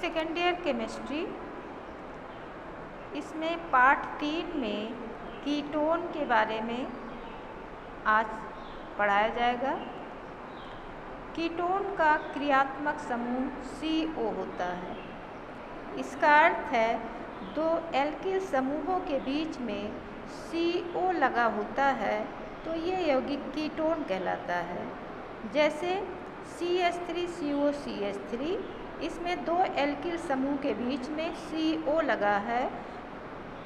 Second year chemistry, इसमें part 3 में ketone के बारे में आज पढ़ाया जाएगा। कीटोन का क्रियात्मक समूह CO होता है। इसका अर्थ है दो एल्किल समूहों के बीच में CO लगा होता है तो ये यौगिक कीटोन कहलाता है। जैसे CH3COCH3, इसमें दो एल्किल समूह के बीच में CO लगा है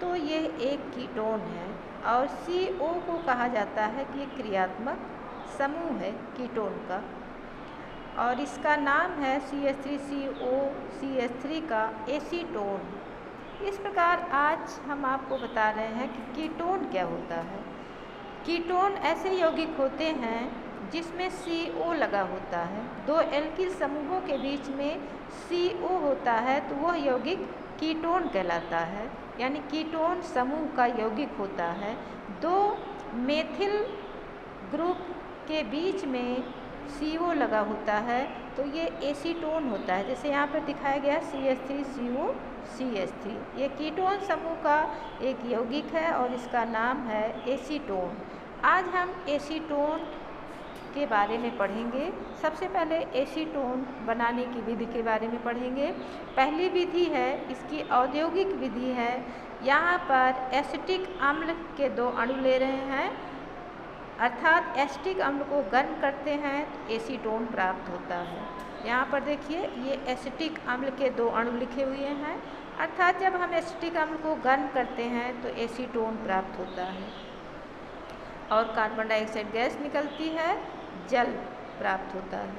तो ये एक कीटोन है और CO को कहा जाता है कि क्रियात्मक समूह है कीटोन का, और इसका नाम है CH3COCH3 का एसीटोन। इस प्रकार आज हम आपको बता रहे हैं कि कीटोन क्या होता है। कीटोन ऐसे यौगिक होते हैं जिसमें CO लगा होता है। दो एल्किल समूहों के बीच में CO होता है तो वह यौगिक कीटोन कहलाता है, यानी कीटोन समूह का यौगिक होता है। दो मेथिल ग्रुप के बीच में CO लगा होता है तो ये एसीटोन होता है। जैसे यहाँ पर दिखाया गया CH3COCH3, ये कीटोन समूह का एक यौगिक है और इसका नाम है एसीटोन। आज हम एसीटोन के बारे में पढ़ेंगे। सबसे पहले एसीटोन बनाने की विधि के बारे में पढ़ेंगे। पहली विधि है, इसकी औद्योगिक विधि है। यहाँ पर एसिटिक अम्ल के दो अणु ले रहे हैं, अर्थात एसिटिक अम्ल को गर्म करते हैं तो एसीटोन प्राप्त होता है। यहाँ पर देखिए ये एसिटिक अम्ल के दो अणु लिखे हुए हैं, अर्थात जब हम एसिटिक अम्ल को गर्म करते हैं तो एसीटोन प्राप्त होता है और कार्बन डाइऑक्साइड गैस निकलती है, जल प्राप्त होता है।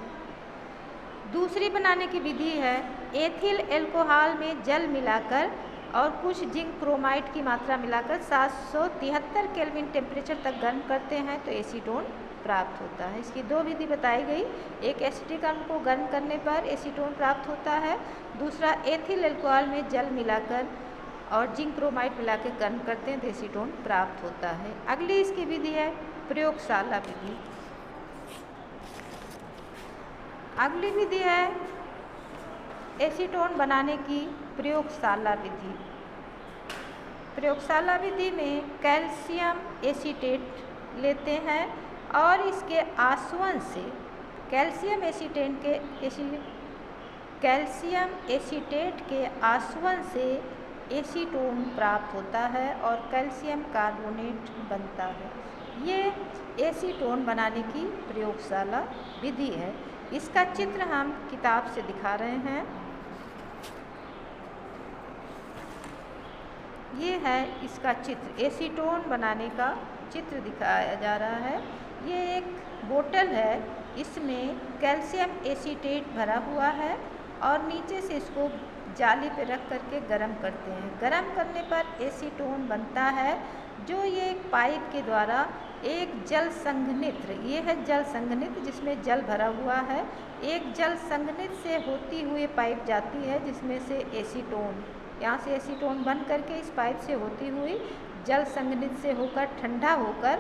दूसरी बनाने की विधि है, एथिल एल्कोहल में जल मिलाकर और कुछ जिंक क्रोमाइड की मात्रा मिलाकर 773 केल्विन टेम्परेचर तक गर्म करते हैं तो एसीटोन प्राप्त होता है। इसकी दो विधि बताई गई, एक एसिटिक अम्ल को गर्म करने पर एसीटोन प्राप्त होता है, दूसरा एथिल एल्कोहल में जल मिलाकर और जिंक क्रोमाइड मिलाकर गर्म करते हैं तो एसीटोन प्राप्त होता है। अगली इसकी विधि है प्रयोगशाला विधि। अगली विधि है एसीटोन बनाने की प्रयोगशाला विधि। प्रयोगशाला विधि में कैल्शियम एसीटेट लेते हैं और इसके आसवन से कैल्शियम एसीटेट के आसवन से एसीटोन प्राप्त होता है और कैल्शियम कार्बोनेट बनता है। ये एसीटोन बनाने की प्रयोगशाला विधि है। इसका चित्र हम किताब से दिखा रहे हैं। ये है इसका चित्र, एसीटोन बनाने का चित्र दिखाया जा रहा है। ये एक बोतल है, इसमें कैल्शियम एसीटेट भरा हुआ है और नीचे से इसको जाली पे रख करके गरम करते हैं। गरम करने पर एसीटोन बनता है, जो ये एक पाइप के द्वारा एक जल संघनित्र, ये है जल संघनित्र जिसमें जल भरा हुआ है, एक जल संघनित्र से होती हुई पाइप जाती है जिसमें से एसीटोन, यहाँ से एसीटोन बन करके इस पाइप से होती हुई जल संघनित्र से होकर ठंडा होकर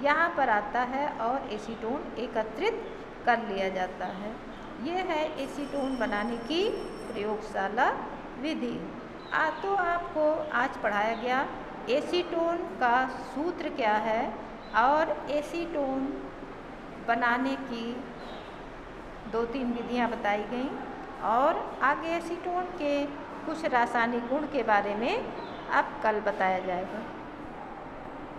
यहाँ पर आता है और एसीटोन एकत्रित कर लिया जाता है। ये है एसीटोन बनाने की प्रयोगशाला विधि। तो आपको आज पढ़ाया गया एसीटोन का सूत्र क्या है और एसीटोन बनाने की 2-3 विधियाँ बताई गई और आगे एसीटोन के कुछ रासायनिक गुण के बारे में अब कल बताया जाएगा।